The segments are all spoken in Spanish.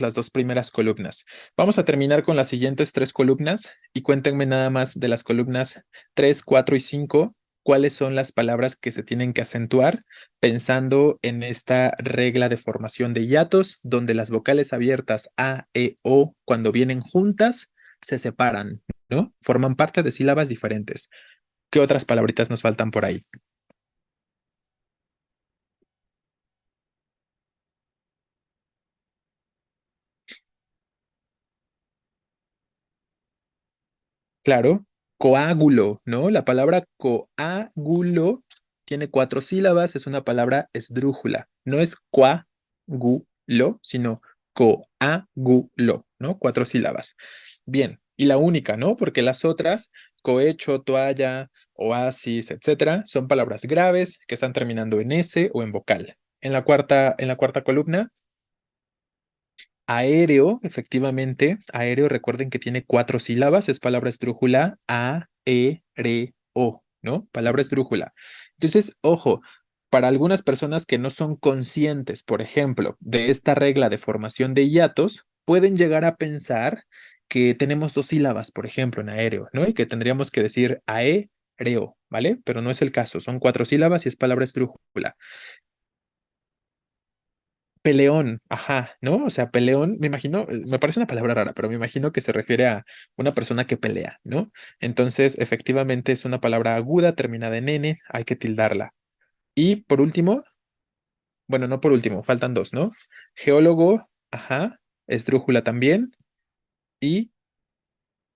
las dos primeras columnas. Vamos a terminar con las siguientes tres columnas y cuéntenme nada más de las columnas 3, 4 y 5, cuáles son las palabras que se tienen que acentuar pensando en esta regla de formación de hiatos, donde las vocales abiertas A, E, O, cuando vienen juntas, se separan, ¿no? Forman parte de sílabas diferentes. ¿Qué otras palabritas nos faltan por ahí? Claro, coágulo, ¿no? La palabra coágulo tiene cuatro sílabas, es una palabra esdrújula. No es coágulo, sino coágulo, ¿no? Cuatro sílabas. Bien, y la única, ¿no? Porque las otras, cohecho, toalla, oasis, etcétera, son palabras graves que están terminando en S o en vocal. En la cuarta columna, aéreo, efectivamente, aéreo, recuerden que tiene cuatro sílabas, es palabra esdrújula, a, e, re, o, ¿no? Palabra esdrújula. Entonces, ojo, para algunas personas que no son conscientes, por ejemplo, de esta regla de formación de hiatos, pueden llegar a pensar que tenemos dos sílabas, por ejemplo, en aéreo, ¿no? Y que tendríamos que decir ae, reo, ¿vale? Pero no es el caso, son cuatro sílabas y es palabra esdrújula. Peleón, ajá, ¿no? O sea, peleón, me imagino, me parece una palabra rara, pero me imagino que se refiere a una persona que pelea, ¿no? Entonces, efectivamente es una palabra aguda, terminada en N, hay que tildarla. Y por último, bueno, no por último, faltan dos, ¿no? Geólogo, ajá, esdrújula también, y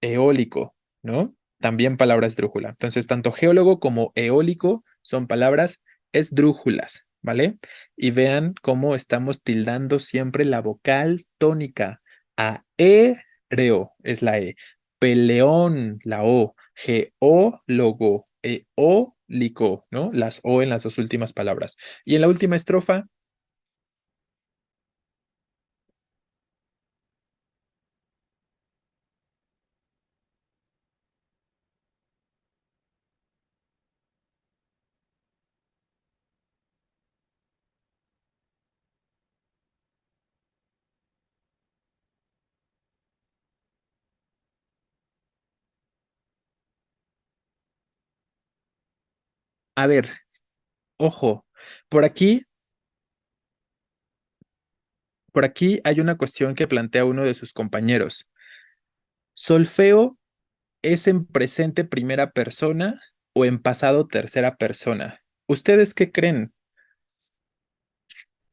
eólico, ¿no? También palabra esdrújula. Entonces, tanto geólogo como eólico son palabras esdrújulas, ¿vale? Y vean cómo estamos tildando siempre la vocal tónica. Aéreo es la E. Peleón, la O. Geólogo, eólico, ¿no? Las O en las dos últimas palabras. Y en la última estrofa, a ver, ojo, por aquí, por aquí hay una cuestión que plantea uno de sus compañeros. Solfeo ¿es en presente primera persona o en pasado tercera persona? ¿Ustedes qué creen?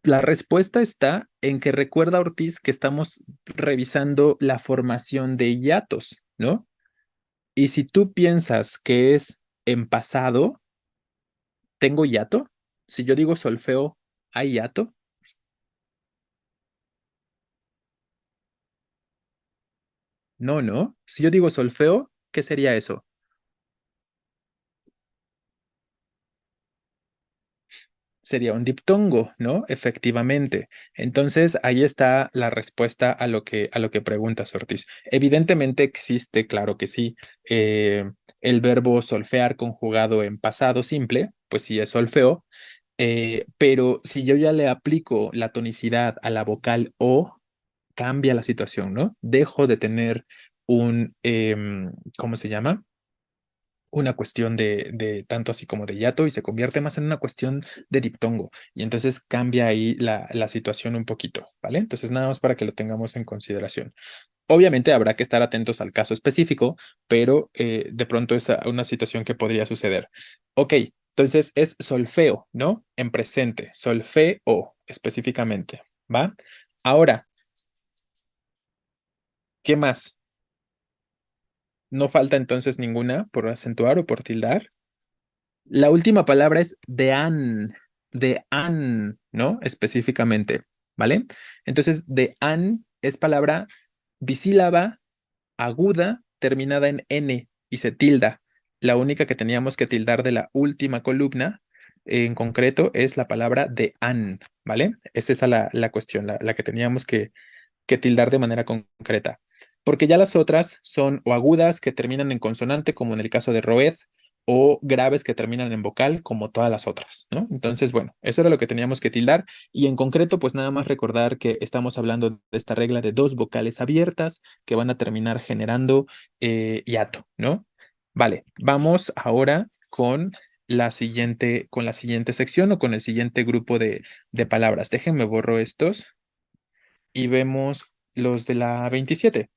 La respuesta está en que recuerda Ortiz que estamos revisando la formación de hiatos, ¿no? Y si tú piensas que es en pasado, ¿tengo hiato? Si yo digo solfeo, ¿hay hiato? No, no. Si yo digo solfeo, ¿qué sería eso? Sería un diptongo, ¿no? Efectivamente. Entonces, ahí está la respuesta a lo que preguntas, Ortiz. Evidentemente existe, claro que sí, el verbo solfear conjugado en pasado simple, pues sí es solfeo, pero si yo ya le aplico la tonicidad a la vocal O, cambia la situación, ¿no? Dejo de tener un, ¿cómo se llama? Una cuestión de tanto así como de hiato y se convierte más en una cuestión de diptongo. Y entonces cambia ahí la situación un poquito, ¿vale? Entonces nada más para que lo tengamos en consideración. Obviamente habrá que estar atentos al caso específico, pero de pronto es una situación que podría suceder. Ok, entonces es solfeo, ¿no? En presente, solfeo específicamente, ¿va? Ahora, ¿qué más? No falta entonces ninguna por acentuar o por tildar. La última palabra es de an, ¿no? Específicamente, ¿vale? Entonces, de an es palabra bisílaba, aguda, terminada en n y se tilda. La única que teníamos que tildar de la última columna en concreto es la palabra de an, ¿vale? Esa es la cuestión, la que teníamos que tildar de manera concreta. Porque ya las otras son o agudas que terminan en consonante, como en el caso de roed, o graves que terminan en vocal como todas las otras, ¿no? Entonces, bueno, eso era lo que teníamos que tildar y en concreto, pues nada más recordar que estamos hablando de esta regla de dos vocales abiertas que van a terminar generando hiato, ¿no? Vale, vamos ahora con la siguiente sección o con el siguiente grupo de palabras. Déjenme borro estos y vemos los de la 27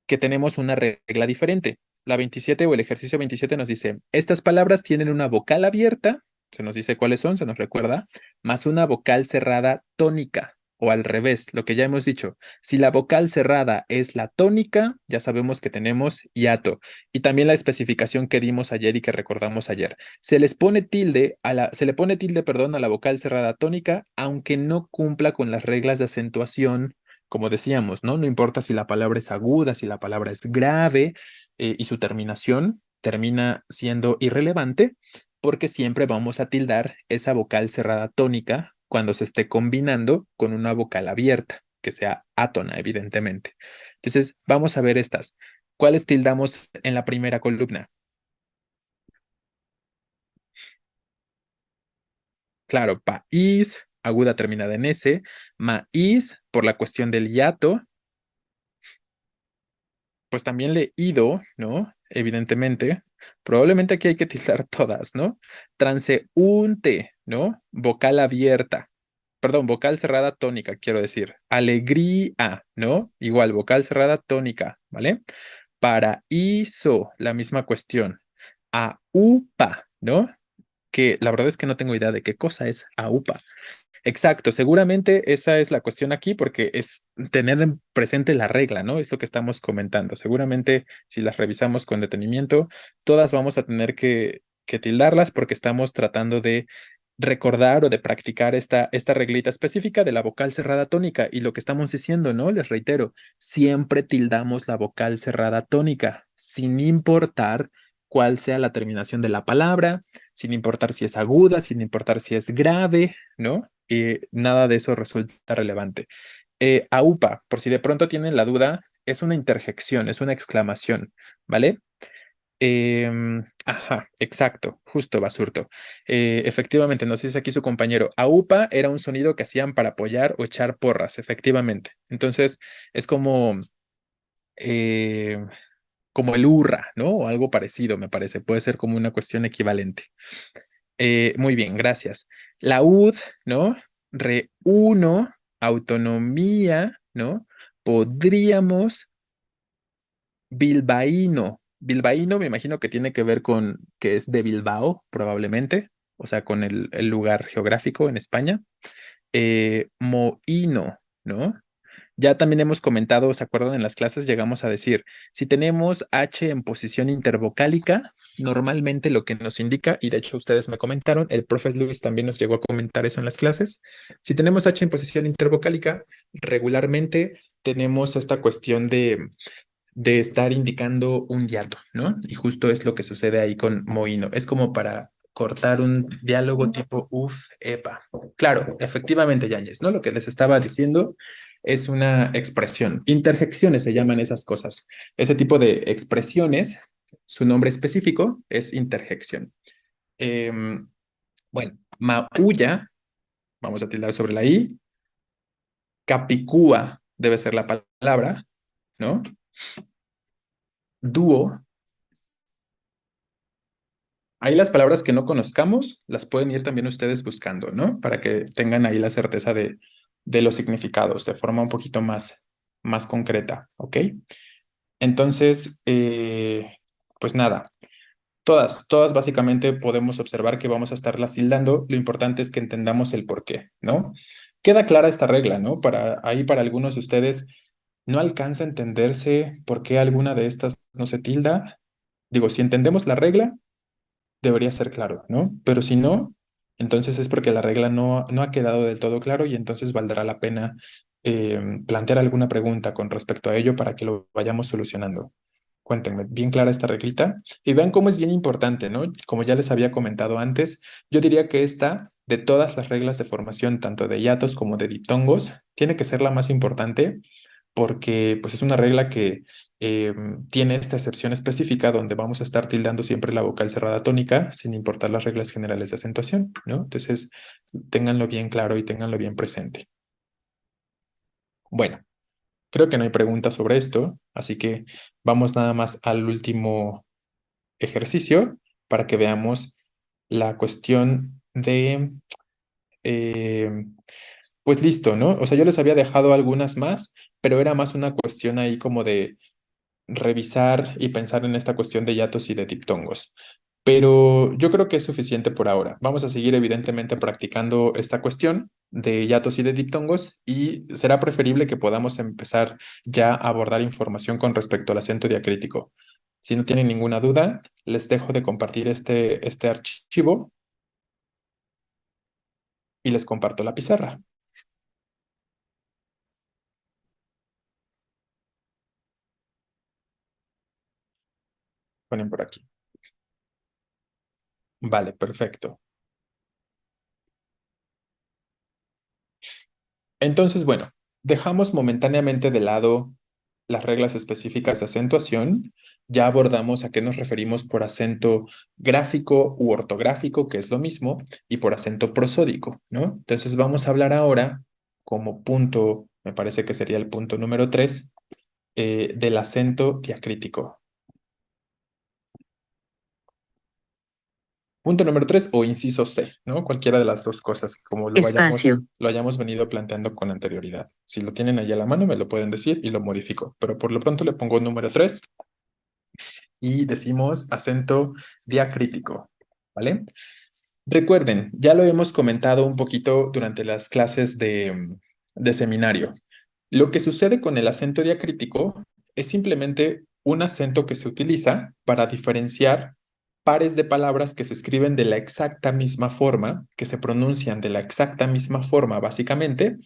que tenemos una regla diferente. La 27 o el ejercicio 27 nos dice, estas palabras tienen una vocal abierta, se nos dice cuáles son, se nos recuerda, más una vocal cerrada tónica, o al revés, lo que ya hemos dicho. Si la vocal cerrada es la tónica, ya sabemos que tenemos hiato. Y también la especificación que dimos ayer y que recordamos ayer. Se le pone tilde, perdón, a la vocal cerrada tónica, aunque no cumpla con las reglas de acentuación como decíamos, ¿no? No importa si la palabra es aguda, si la palabra es grave y su terminación termina siendo irrelevante, porque siempre vamos a tildar esa vocal cerrada tónica cuando se esté combinando con una vocal abierta, que sea átona, evidentemente. Entonces, vamos a ver estas. ¿Cuáles tildamos en la primera columna? Claro, país, aguda terminada en S, maíz, por la cuestión del hiato, pues también leído, ¿no? Evidentemente. Probablemente aquí hay que tildar todas, ¿no? Transeúnte, ¿no? Vocal abierta. Perdón, vocal cerrada tónica, quiero decir. Alegría, ¿no? Igual, vocal cerrada tónica, ¿vale? Paraíso, la misma cuestión. Aupa, ¿no? Que la verdad es que no tengo idea de qué cosa es AUPA. Exacto, seguramente esa es la cuestión aquí porque es tener en presente la regla, ¿no? Es lo que estamos comentando. Seguramente si las revisamos con detenimiento, todas vamos a tener que tildarlas porque estamos tratando de recordar o de practicar esta reglita específica de la vocal cerrada tónica. Y lo que estamos diciendo, ¿no? Les reitero, siempre tildamos la vocal cerrada tónica, sin importar cuál sea la terminación de la palabra, sin importar si es aguda, sin importar si es grave, ¿no? Nada de eso resulta relevante. AUPA, por si de pronto tienen la duda, es una interjección, es una exclamación, ¿vale? Ajá, exacto, justo Basurto. Efectivamente, nos dice aquí su compañero, AUPA era un sonido que hacían para apoyar o echar porras, efectivamente. Entonces, es eh, como el hurra, ¿no? O algo parecido, me parece. Puede ser como una cuestión equivalente. Muy bien, gracias. La UD, ¿no? Reúno, autonomía, ¿no? Podríamos, bilbaíno. Bilbaíno me imagino que tiene que ver con que es de Bilbao, probablemente, o sea, con el lugar geográfico en España. Mohíno, ¿no? Ya también hemos comentado, ¿se acuerdan? En las clases llegamos a decir, si tenemos H en posición intervocálica, normalmente lo que nos indica, y de hecho ustedes me comentaron, el profe Luis también nos llegó a comentar eso en las clases, si tenemos H en posición intervocálica, regularmente tenemos esta cuestión de estar indicando un hiato, ¿no? Y justo es lo que sucede ahí con Moino. Es como para cortar un diálogo tipo uf, epa. Claro, efectivamente, Yáñez, ¿no? Lo que les estaba diciendo es una expresión. Interjecciones se llaman esas cosas. Ese tipo de expresiones, su nombre específico es interjección. Bueno, maulla, vamos a tildar sobre la I. Capicúa debe ser la palabra, ¿no? Dúo. Ahí las palabras que no conozcamos las pueden ir también ustedes buscando, ¿no? Para que tengan ahí la certeza de los significados de forma un poquito más concreta, ¿ok? Entonces, pues nada, todas básicamente podemos observar que vamos a estarlas tildando. Lo importante es que entendamos el por qué, ¿no? Queda clara esta regla, ¿no? Para algunos de ustedes no alcanza a entenderse por qué alguna de estas no se tilda. Digo, si entendemos la regla, debería ser claro, ¿no? Pero si no, entonces es porque la regla no ha quedado del todo claro y entonces valdrá la pena plantear alguna pregunta con respecto a ello para que lo vayamos solucionando. Cuéntenme, bien clara esta reglita y vean cómo es bien importante, ¿no? Como ya les había comentado antes, yo diría que esta, de todas las reglas de formación, tanto de hiatos como de diptongos, tiene que ser la más importante porque pues es una regla que tiene esta excepción específica donde vamos a estar tildando siempre la vocal cerrada tónica sin importar las reglas generales de acentuación, ¿no? Entonces, ténganlo bien claro y ténganlo bien presente. Bueno, creo que no hay preguntas sobre esto, así que vamos nada más al último ejercicio para que veamos la cuestión de, eh, pues listo, ¿no? O sea, yo les había dejado algunas más, pero era más una cuestión ahí como de revisar y pensar en esta cuestión de hiatos y de diptongos. Pero yo creo que es suficiente por ahora. Vamos a seguir evidentemente practicando esta cuestión de hiatos y de diptongos y será preferible que podamos empezar ya a abordar información con respecto al acento diacrítico. Si no tienen ninguna duda, les dejo de compartir este archivo y les comparto la pizarra. Ponen por aquí. Vale, perfecto. Entonces, bueno, dejamos momentáneamente de lado las reglas específicas de acentuación. Ya abordamos a qué nos referimos por acento gráfico u ortográfico, que es lo mismo, y por acento prosódico, ¿no? Entonces vamos a hablar ahora como punto, me parece que sería el punto número 3, del acento diacrítico. Punto número 3 o inciso C, ¿no? Cualquiera de las dos cosas, como Espacio. lo hayamos venido planteando con anterioridad. Si lo tienen ahí a la mano, me lo pueden decir y lo modifico. Pero por lo pronto le pongo número 3 y decimos acento diacrítico, ¿vale? Recuerden, ya lo hemos comentado un poquito durante las clases de seminario. Lo que sucede con el acento diacrítico es simplemente un acento que se utiliza para diferenciar pares de palabras que se escriben de la exacta misma forma, que se pronuncian de la exacta misma forma, básicamente,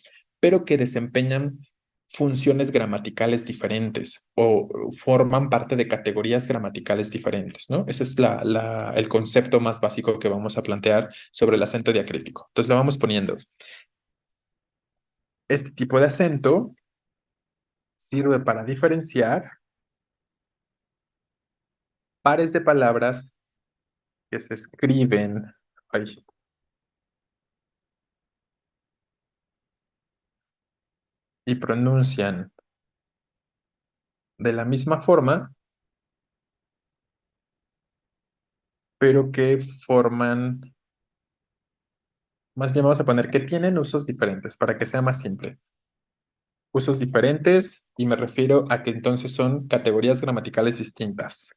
pero que desempeñan funciones gramaticales diferentes o forman parte de categorías gramaticales diferentes, ¿no? Ese es el concepto más básico que vamos a plantear sobre el acento diacrítico. Entonces lo vamos poniendo. Este tipo de acento sirve para diferenciar pares de palabras que se escriben ay, y pronuncian de la misma forma, pero que forman, más bien vamos a poner que tienen usos diferentes para que sea más simple. Usos diferentes y me refiero a que entonces son categorías gramaticales distintas.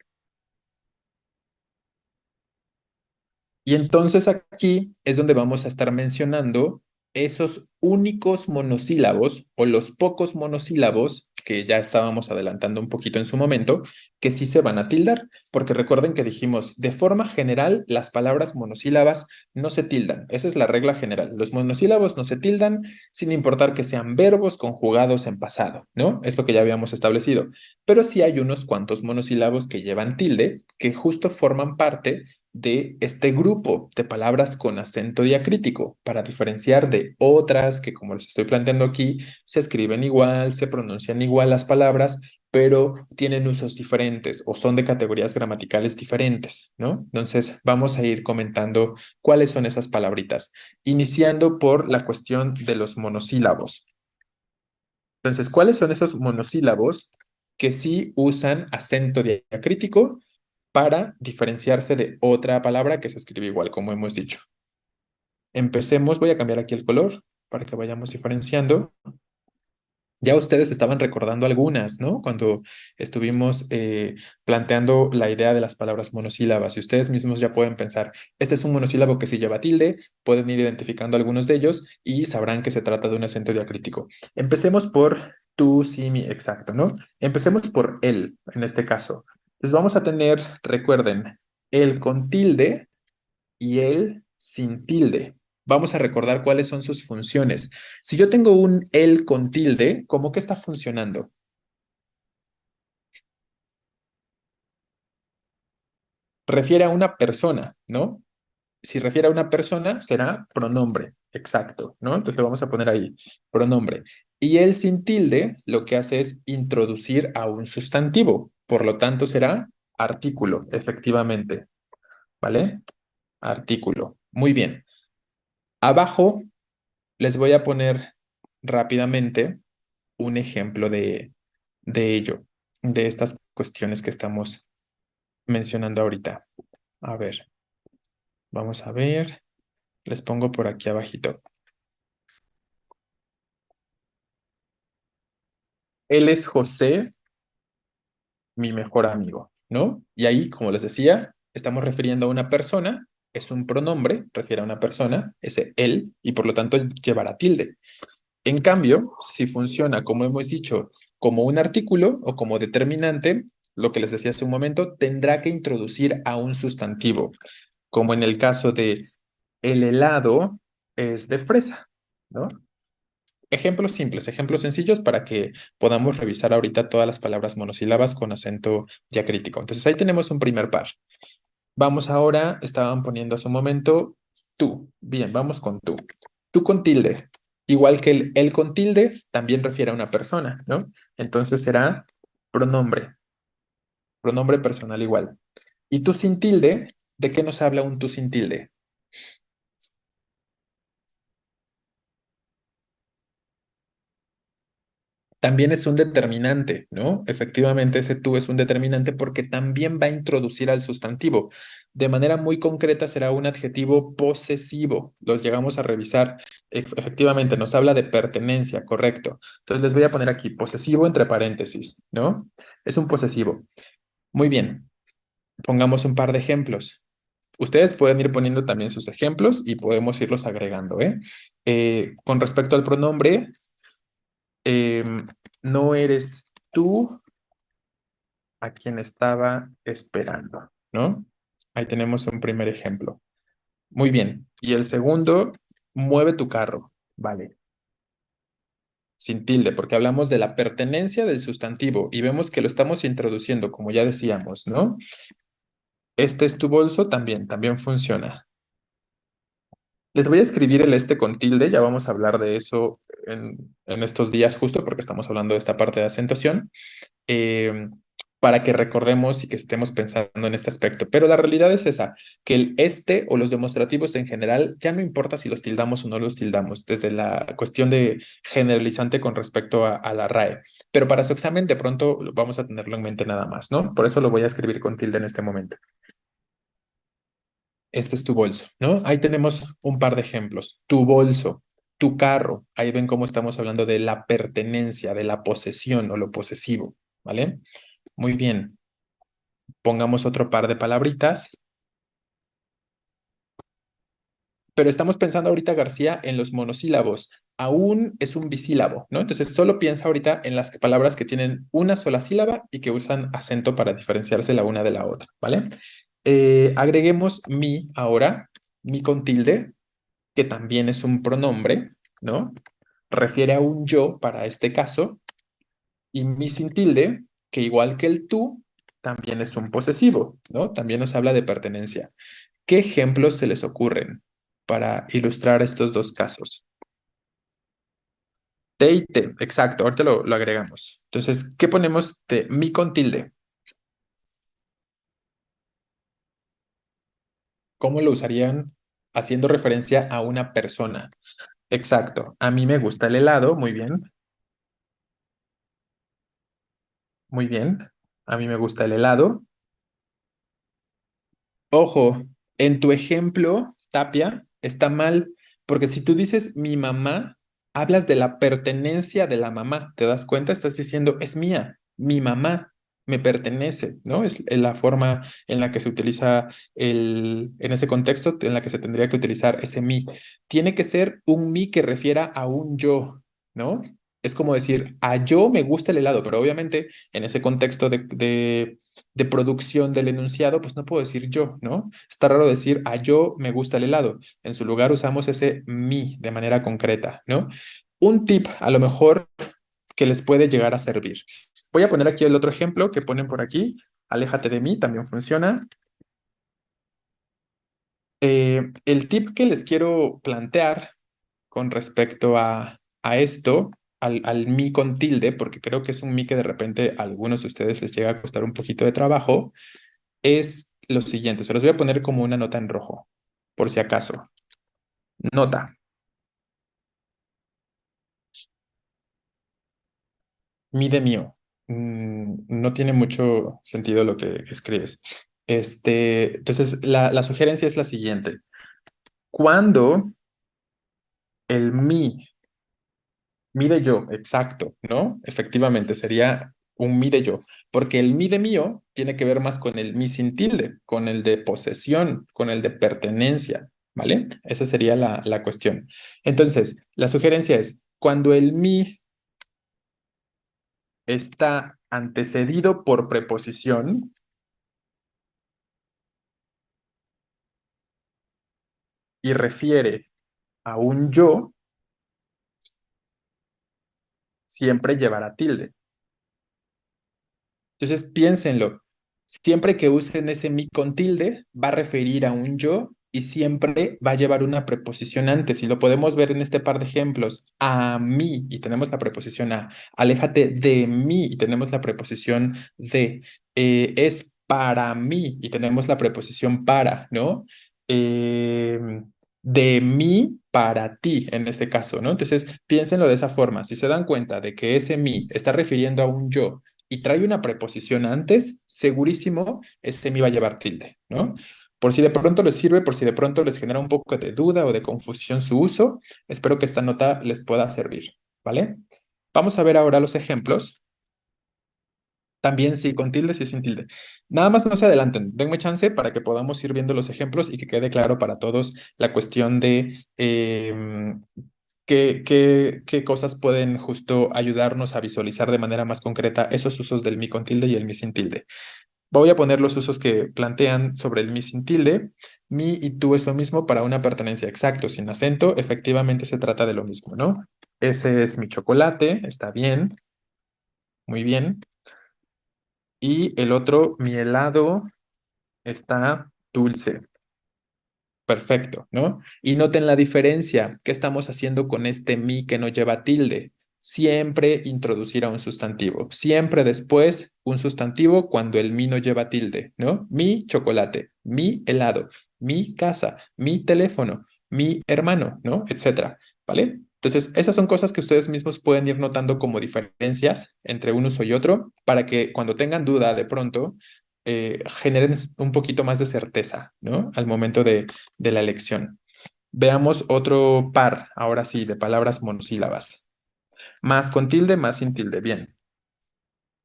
Y entonces aquí es donde vamos a estar mencionando esos únicos monosílabos o los pocos monosílabos que ya estábamos adelantando un poquito en su momento, que sí se van a tildar, porque recuerden que dijimos, de forma general, las palabras monosílabas no se tildan. Esa es la regla general. Los monosílabos no se tildan sin importar que sean verbos conjugados en pasado, ¿no? Es lo que ya habíamos establecido. Pero sí hay unos cuantos monosílabos que llevan tilde, que justo forman parte de este grupo de palabras con acento diacrítico para diferenciar de otras que, como les estoy planteando aquí, se escriben igual, se pronuncian igual las palabras, pero tienen usos diferentes o son de categorías gramaticales diferentes, ¿no? Entonces, vamos a ir comentando cuáles son esas palabritas, iniciando por la cuestión de los monosílabos. Entonces, ¿cuáles son esos monosílabos que sí usan acento diacrítico para diferenciarse de otra palabra que se escribe igual, como hemos dicho? Empecemos, voy a cambiar aquí el color para que vayamos diferenciando. Ya ustedes estaban recordando algunas, ¿no? Cuando estuvimos planteando la idea de las palabras monosílabas y ustedes mismos ya pueden pensar, este es un monosílabo que sí lleva tilde, pueden ir identificando algunos de ellos y sabrán que se trata de un acento diacrítico. Empecemos por tú, sí, mi, exacto, ¿no? Empecemos por él, en este caso. Entonces vamos a tener, recuerden, el con tilde y el sin tilde. Vamos a recordar cuáles son sus funciones. Si yo tengo un el con tilde, ¿cómo que está funcionando? Refiere a una persona, ¿no? si refiere a una persona, será pronombre, exacto, ¿no? Entonces lo vamos a poner ahí, pronombre. Y el sin tilde lo que hace es introducir a un sustantivo, por lo tanto será artículo, efectivamente, ¿vale? Artículo. Muy bien. Abajo les voy a poner rápidamente un ejemplo de ello, de estas cuestiones que estamos mencionando ahorita. A ver, vamos a ver. Les pongo por aquí abajito. Él es José, mi mejor amigo, ¿no? Y ahí, como les decía, estamos refiriendo a una persona, es un pronombre, refiere a una persona, ese él, y por lo tanto llevará tilde. En cambio, si funciona, como hemos dicho, como un artículo o como determinante, lo que les decía hace un momento, tendrá que introducir a un sustantivo, como en el caso de el helado es de fresa, ¿no? Ejemplos simples, ejemplos sencillos para que podamos revisar ahorita todas las palabras monosílabas con acento diacrítico. Entonces ahí tenemos un primer par. Vamos ahora, estaban poniendo hace un momento tú. Bien, vamos con tú. Tú con tilde. Igual que el él con tilde también refiere a una persona, ¿no? Entonces será pronombre, pronombre personal igual. Y tú sin tilde, ¿de qué nos habla un tú sin tilde? También es un determinante, ¿no? Efectivamente, ese tú es un determinante porque también va a introducir al sustantivo. De manera muy concreta será un adjetivo posesivo. Los llegamos a revisar. Efectivamente, nos habla de pertenencia, correcto. Entonces les voy a poner aquí posesivo entre paréntesis, ¿no? Es un posesivo. Muy bien. Pongamos un par de ejemplos. Ustedes pueden ir poniendo también sus ejemplos y podemos irlos agregando, ¿eh? Con respecto al pronombre, no eres tú a quien estaba esperando, ¿no? Ahí tenemos un primer ejemplo. Muy bien. Y el segundo, mueve tu carro. Vale. Sin tilde, porque hablamos de la pertenencia del sustantivo y vemos que lo estamos introduciendo, como ya decíamos, ¿no? Este es tu bolso, también funciona. Les voy a escribir el este con tilde, ya vamos a hablar de eso en estos días justo porque estamos hablando de esta parte de acentuación. eh, para que recordemos y que estemos pensando en este aspecto. Pero la realidad es esa, que el este o los demostrativos en general, ya no importa si los tildamos o no los tildamos, desde la cuestión de generalizante con respecto a la RAE. Pero para su examen de pronto vamos a tenerlo en mente nada más, ¿no? Por eso lo voy a escribir con tilde en este momento. Este es tu bolso, ¿no? Ahí tenemos un par de ejemplos. Tu bolso, tu carro. Ahí ven cómo estamos hablando de la pertenencia, de la posesión o lo posesivo, ¿vale? Muy bien. Pongamos otro par de palabritas. Pero estamos pensando ahorita, García, en los monosílabos. Aún es un bisílabo, ¿no? Entonces solo piensa ahorita en las palabras que tienen una sola sílaba y que usan acento para diferenciarse la una de la otra, ¿vale? Agreguemos mi ahora, mi con tilde, que también es un pronombre, ¿no? Refiere a un yo para este caso, y mi sin tilde, que igual que el tú, también es un posesivo, ¿no? También nos habla de pertenencia. ¿Qué ejemplos se les ocurren para ilustrar estos dos casos? T y T, exacto, ahorita lo agregamos. Entonces, ¿qué ponemos de mi con tilde? ¿Cómo lo usarían haciendo referencia a una persona? Exacto, a mí me gusta el helado, muy bien, muy bien. A mí me gusta el helado. Ojo, en tu ejemplo, Tapia, está mal, porque si tú dices mi mamá, hablas de la pertenencia de la mamá, ¿te das cuenta? Estás diciendo es mía, mi mamá me pertenece, ¿no? Es la forma en la que se utiliza en ese contexto, en la que se tendría que utilizar ese mi. Tiene que ser un mi que refiera a un yo, ¿no? Es como decir, a yo me gusta el helado, pero obviamente en ese contexto de producción del enunciado, pues no puedo decir yo, ¿no? Está raro decir a yo me gusta el helado. En su lugar usamos ese mi de manera concreta, ¿no? Un tip a lo mejor que les puede llegar a servir. Voy a poner aquí el otro ejemplo que ponen por aquí. Aléjate de mí, también funciona. El tip que les quiero plantear con respecto a esto, al mi con tilde, porque creo que es un mi que de repente a algunos de ustedes les llega a costar un poquito de trabajo, es lo siguiente. Se los voy a poner como una nota en rojo, por si acaso. Nota, mi de mío. No tiene mucho sentido lo que escribes. Entonces, la sugerencia es la siguiente. Cuando el mi de yo, exacto, ¿no? Efectivamente, sería un mi de yo, porque el mi de mío tiene que ver más con el mi sin tilde, con el de posesión, con el de pertenencia, ¿vale? Esa sería la cuestión. Entonces, la sugerencia es, cuando el mi está antecedido por preposición y refiere a un yo, siempre llevará tilde. Entonces, piénsenlo. Siempre que usen ese mi con tilde, va a referir a un yo y siempre va a llevar una preposición antes. Y lo podemos ver en este par de ejemplos. A mí, y tenemos la preposición a. Aléjate de mí, y tenemos la preposición de. Es para mí, y tenemos la preposición para, ¿no? Eh, de mí para ti, en este caso, ¿no? Entonces, piénsenlo de esa forma. Si se dan cuenta de que ese mí está refiriendo a un yo y trae una preposición antes, segurísimo, ese me va a llevar tilde, ¿no? Por si de pronto les sirve, por si de pronto les genera un poco de duda o de confusión su uso, espero que esta nota les pueda servir, ¿vale? Vamos a ver ahora los ejemplos. También sí, con tilde, sí, sin tilde. Nada más no se adelanten, denme chance para que podamos ir viendo los ejemplos y que quede claro para todos la cuestión de qué cosas pueden justo ayudarnos a visualizar de manera más concreta esos usos del mi con tilde y el mi sin tilde. Voy a poner los usos que plantean sobre el mi sin tilde. Mi y tú es lo mismo para una pertenencia exacto, sin acento. Efectivamente se trata de lo mismo, ¿no? Ese es mi chocolate, está bien, muy bien. Y el otro, mi helado, está dulce. Perfecto, ¿no? Y noten la diferencia. ¿Qué estamos haciendo con este mi que no lleva tilde? Siempre introducir a un sustantivo. Siempre después un sustantivo cuando el mi no lleva tilde, ¿no? Mi chocolate, mi helado, mi casa, mi teléfono, mi hermano, ¿no? Etcétera, ¿vale? Entonces, esas son cosas que ustedes mismos pueden ir notando como diferencias entre un uso y otro para que cuando tengan duda de pronto generen un poquito más de certeza, ¿no? Al momento de la elección. Veamos otro par, ahora sí, de palabras monosílabas. Más con tilde, más sin tilde. Bien.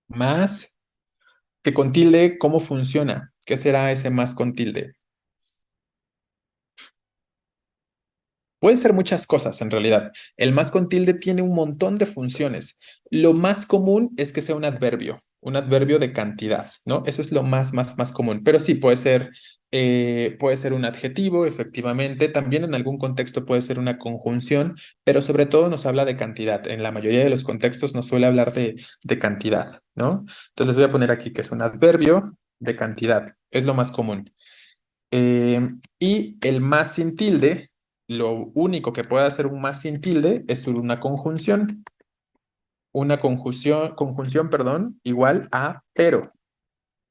Más que con tilde, ¿cómo funciona? ¿Qué será ese más con tilde? Pueden ser muchas cosas en realidad. El más con tilde tiene un montón de funciones. Lo más común es que sea un adverbio de cantidad, ¿no? Eso es lo más común. Pero sí, puede ser un adjetivo, efectivamente. También en algún contexto puede ser una conjunción, pero sobre todo nos habla de cantidad. En la mayoría de los contextos nos suele hablar de cantidad, ¿no? Entonces les voy a poner aquí que es un adverbio de cantidad. Es lo más común. Y el más sin tilde, lo único que puede hacer un más sin tilde es una conjunción. Una conjunción, perdón, igual a pero.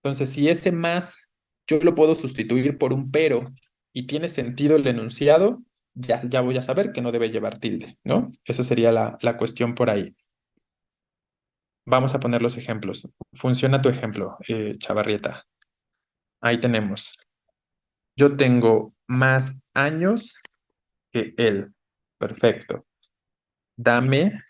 Entonces, si ese más yo lo puedo sustituir por un pero y tiene sentido el enunciado, ya voy a saber que no debe llevar tilde, ¿no? Esa sería la cuestión por ahí. Vamos a poner los ejemplos. Funciona tu ejemplo, Chavarrieta. Ahí tenemos. Yo tengo más años que él. Perfecto. Dame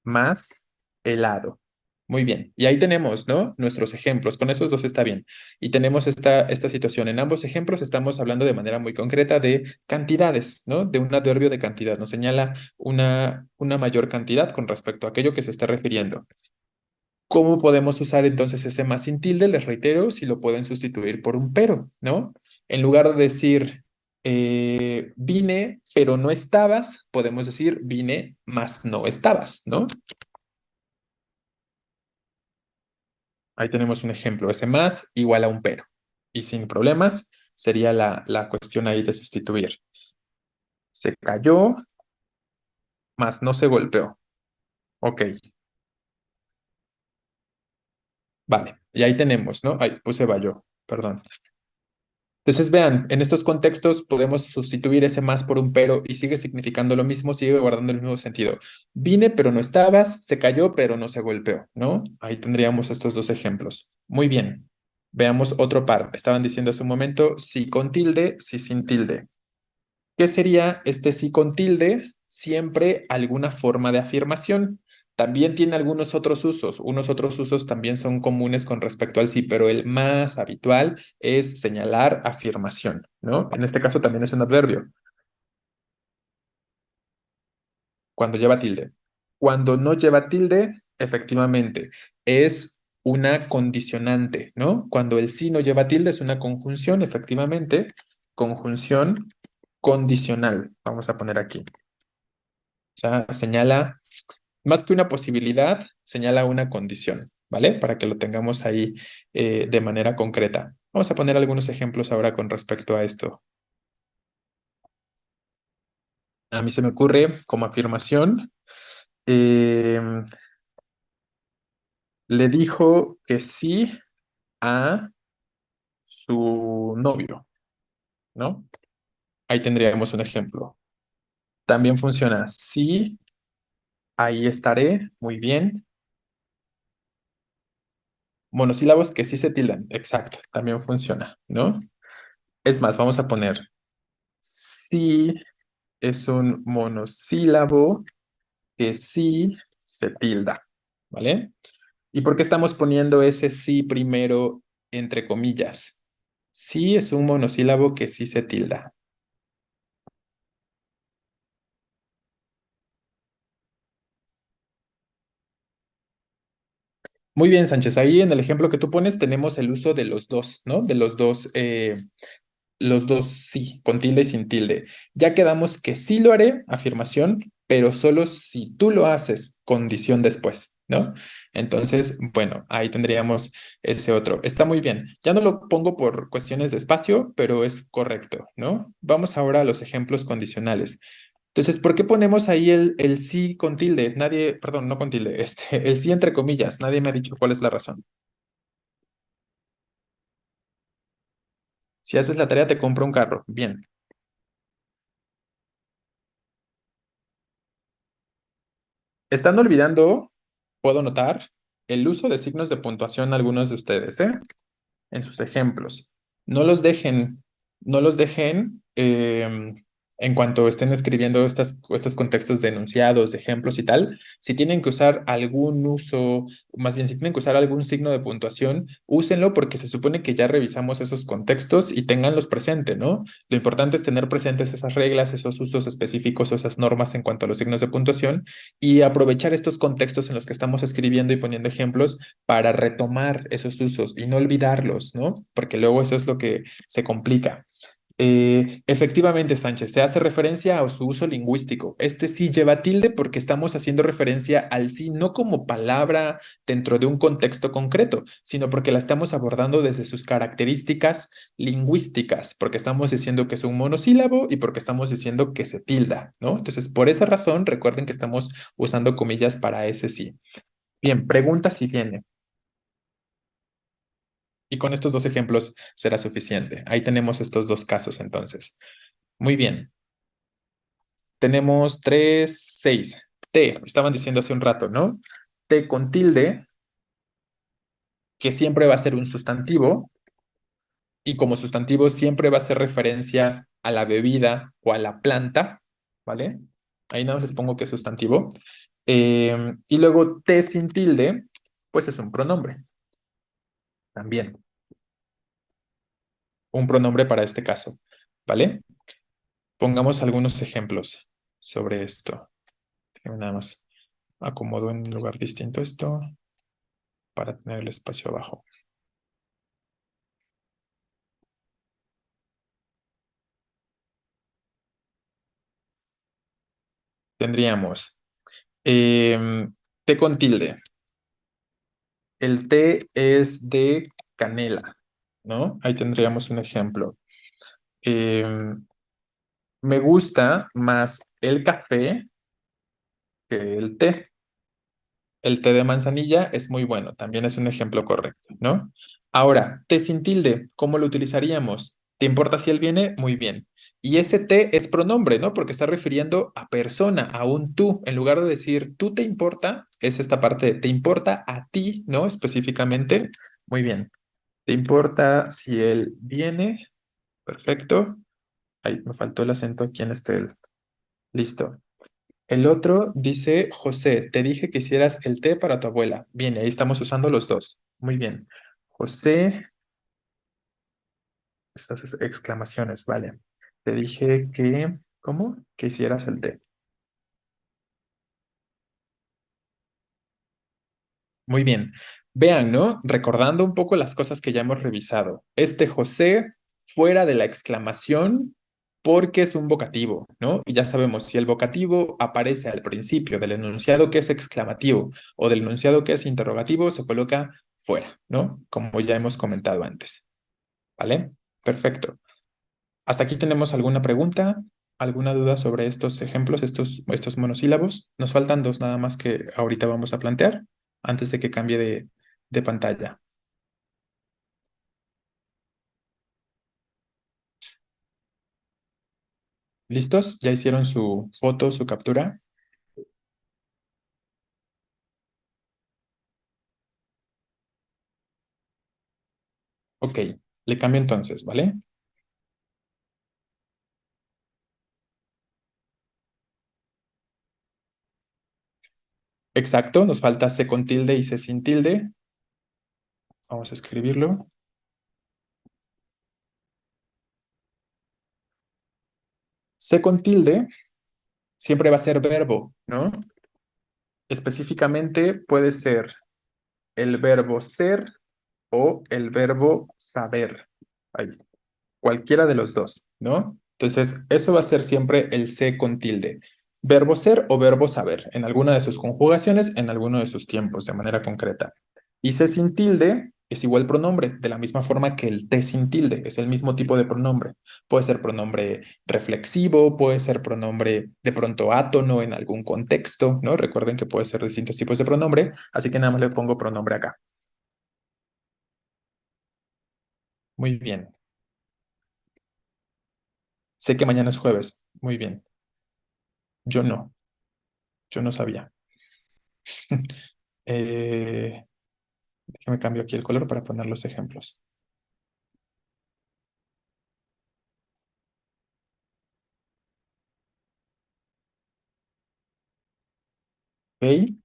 más helado. Muy bien. Y ahí tenemos, ¿no? Nuestros ejemplos. Con esos dos está bien. Y tenemos esta situación. En ambos ejemplos estamos hablando de manera muy concreta de cantidades, ¿no? De un adverbio de cantidad. Nos señala una mayor cantidad con respecto a aquello que se está refiriendo. ¿Cómo podemos usar entonces ese más sin tilde? Les reitero, si lo pueden sustituir por un pero, ¿no? En lugar de decir vine, pero no estabas, podemos decir vine, mas no estabas, ¿no? Ahí tenemos un ejemplo, ese más igual a un pero. Y sin problemas, Sería la cuestión ahí de sustituir. Se cayó, más no se golpeó. Ok, vale. Y ahí tenemos, ¿no? Ahí puse vayó, perdón. Entonces, vean, en estos contextos podemos sustituir ese más por un pero y sigue significando lo mismo, sigue guardando el mismo sentido. Vine, pero no estabas, se cayó, pero no se golpeó, ¿no? Ahí tendríamos estos dos ejemplos. Muy bien. Veamos otro par. Estaban diciendo hace un momento, sí con tilde, sí sin tilde. ¿Qué sería este sí con tilde? Siempre alguna forma de afirmación. También tiene algunos otros usos. Unos otros usos también son comunes con respecto al sí, pero el más habitual es señalar afirmación, ¿no? En este caso también es un adverbio, cuando lleva tilde. Cuando no lleva tilde, efectivamente, es una condicionante, ¿no? Cuando el sí no lleva tilde es una conjunción, efectivamente, conjunción condicional. Vamos a poner aquí. O sea, señala, más que una posibilidad, señala una condición, ¿vale? Para que lo tengamos ahí de manera concreta. Vamos a poner algunos ejemplos ahora con respecto a esto. A mí se me ocurre como afirmación, em, le dijo que sí a su novio, ¿no? Ahí tendríamos un ejemplo. También funciona, sí, ahí estaré, muy bien. Monosílabos que sí se tildan, exacto, también funciona, ¿no? Es más, vamos a poner sí es un monosílabo que sí se tilda, ¿vale? ¿Y por qué estamos poniendo ese sí primero entre comillas? Sí es un monosílabo que sí se tilda. Muy bien, Sánchez. Ahí en el ejemplo que tú pones tenemos el uso de los dos, ¿no? De los dos sí, con tilde y sin tilde. Ya quedamos que sí lo haré, afirmación, pero solo si tú lo haces, condición después, ¿no? Entonces, bueno, ahí tendríamos ese otro. Está muy bien. Ya no lo pongo por cuestiones de espacio, pero es correcto, ¿no? Vamos ahora a los ejemplos condicionales. Entonces, ¿por qué ponemos ahí el sí con tilde? Nadie, perdón, no con tilde, el sí entre comillas. Nadie me ha dicho cuál es la razón. Si haces la tarea, te compro un carro. Bien. Están olvidando, puedo notar, el uso de signos de puntuación algunos de ustedes, ¿eh? En sus ejemplos. No los dejen, no los dejen en cuanto estén escribiendo estos contextos de enunciados, de ejemplos y tal. Si tienen que usar algún uso, más bien si tienen que usar algún signo de puntuación, úsenlo porque se supone que ya revisamos esos contextos y tenganlos presente, ¿no? Lo importante es tener presentes esas reglas, esos usos específicos, esas normas en cuanto a los signos de puntuación y aprovechar estos contextos en los que estamos escribiendo y poniendo ejemplos para retomar esos usos y no olvidarlos, ¿no? Porque luego eso es lo que se complica. Efectivamente, Sánchez, se hace referencia a su uso lingüístico. Este sí lleva tilde porque estamos haciendo referencia al sí no como palabra dentro de un contexto concreto, sino porque la estamos abordando desde sus características lingüísticas, porque estamos diciendo que es un monosílabo y porque estamos diciendo que se tilda, ¿no? Entonces, por esa razón, recuerden que estamos usando comillas para ese sí. Bien, pregunta si viene. Y con estos dos ejemplos será suficiente. Ahí tenemos estos dos casos entonces. Muy bien. Tenemos tres, seis. T, estaban diciendo hace un rato, ¿no? T con tilde, que siempre va a ser un sustantivo, y como sustantivo siempre va a ser referencia a la bebida o a la planta, ¿vale? Ahí no les pongo que es sustantivo. Y luego T sin tilde, pues es un pronombre también. Un pronombre para este caso, ¿vale? Pongamos algunos ejemplos sobre esto. Déjame nada más acomodo en un lugar distinto esto para tener el espacio abajo. Tendríamos té con tilde. El té es de canela, ¿no? Ahí tendríamos un ejemplo. Em, Me gusta más el café que el té. El té de manzanilla es muy bueno, también es un ejemplo correcto, ¿no? Ahora, té sin tilde, ¿cómo lo utilizaríamos? ¿Te importa si él viene? Muy bien. Y ese té es pronombre, ¿no? Porque está refiriendo a persona, a un tú. En lugar de decir tú te importa, es esta parte de te importa a ti, ¿no? Específicamente. Muy bien. ¿Te importa si él viene? Perfecto. Ahí me faltó el acento aquí en este. Listo. El otro dice, José, te dije que hicieras el té para tu abuela. Bien, ahí estamos usando los dos. Muy bien. José, estas exclamaciones, vale. Te dije que, ¿cómo? Que hicieras el té. Muy bien. Vean, ¿no? Recordando un poco las cosas que ya hemos revisado. Este José, fuera de la exclamación, porque es un vocativo, ¿no? Y ya sabemos, si el vocativo aparece al principio del enunciado que es exclamativo o del enunciado que es interrogativo, se coloca fuera, ¿no? Como ya hemos comentado antes, ¿vale? Perfecto. ¿Hasta aquí tenemos alguna pregunta? ¿Alguna duda sobre estos ejemplos, estos monosílabos? Nos faltan dos nada más que ahorita vamos a plantear antes de que cambie de pantalla. ¿Listos? ¿Ya hicieron su foto, su captura? Ok, le cambio entonces, ¿vale? Exacto, nos falta C con tilde y C sin tilde. Vamos a escribirlo. C con tilde siempre va a ser verbo, ¿no? Específicamente puede ser el verbo ser o el verbo saber. Ahí. Cualquiera de los dos, ¿no? Entonces, eso va a ser siempre el C con tilde. Verbo ser o verbo saber, en alguna de sus conjugaciones, en alguno de sus tiempos, de manera concreta. Y C sin tilde es igual pronombre, de la misma forma que el T sin tilde, es el mismo tipo de pronombre. Puede ser pronombre reflexivo, puede ser pronombre de pronto átono en algún contexto, ¿no? Recuerden que puede ser distintos tipos de pronombre, así que nada más le pongo pronombre acá. Muy bien. Sé que mañana es jueves. Muy bien. Yo no. Yo no sabía. Eh, Déjame cambio aquí el color para poner los ejemplos. ¿Ok?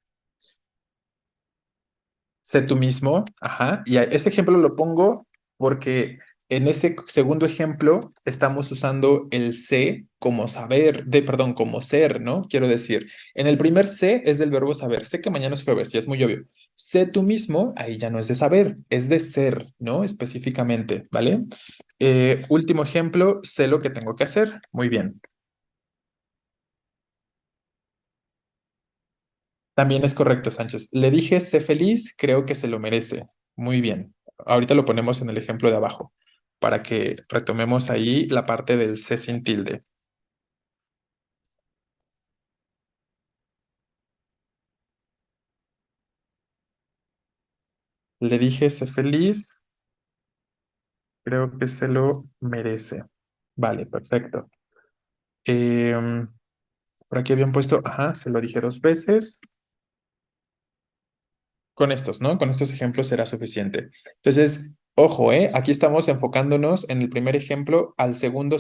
Sé tú mismo. Ajá. Y ese ejemplo lo pongo porque en ese segundo ejemplo estamos usando el sé como saber, perdón, como ser, ¿no? Quiero decir, en el primer sé es del verbo saber. Sé que mañana es jueves, y es muy obvio. Sé tú mismo, ahí ya no es de saber, es de ser, ¿no? Específicamente, ¿vale? Último ejemplo, sé lo que tengo que hacer. Muy bien. También es correcto, Sánchez. Le dije, sé feliz, creo que se lo merece. Muy bien. Ahorita lo ponemos en el ejemplo de abajo para que retomemos ahí la parte del sé sin tilde. Le dije, sé feliz, creo que se lo merece. Vale, perfecto. Em, por aquí habían puesto, ajá, se lo dije dos veces. Con estos, ¿no? Con estos ejemplos será suficiente. Entonces, ojo, ¿eh? Aquí estamos enfocándonos en el primer ejemplo, al segundo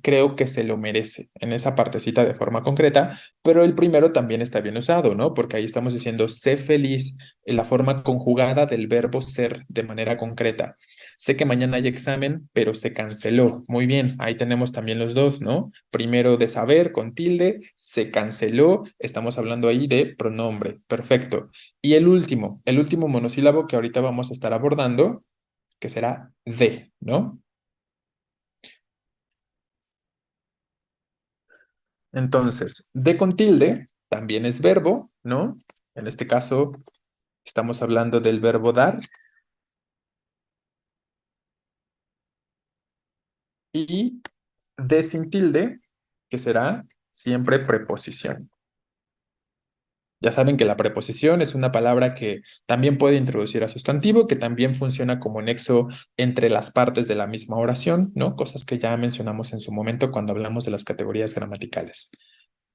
creo que se lo merece, en esa partecita de forma concreta, pero el primero también está bien usado, ¿no? Porque ahí estamos diciendo sé feliz en la forma conjugada del verbo ser de manera concreta. Sé que mañana hay examen, pero se canceló. Muy bien, ahí tenemos también los dos, ¿no? Primero de saber con tilde, se canceló, estamos hablando ahí de pronombre. Perfecto. Y el último monosílabo que ahorita vamos a estar abordando, que será de, ¿no? Entonces, de con tilde también es verbo, ¿no? En este caso, estamos hablando del verbo dar. y de sin tilde, que será siempre preposición. Ya saben que la preposición es una palabra que también puede introducir a sustantivo, que también funciona como nexo entre las partes de la misma oración, ¿no? Cosas que ya mencionamos en su momento cuando hablamos de las categorías gramaticales.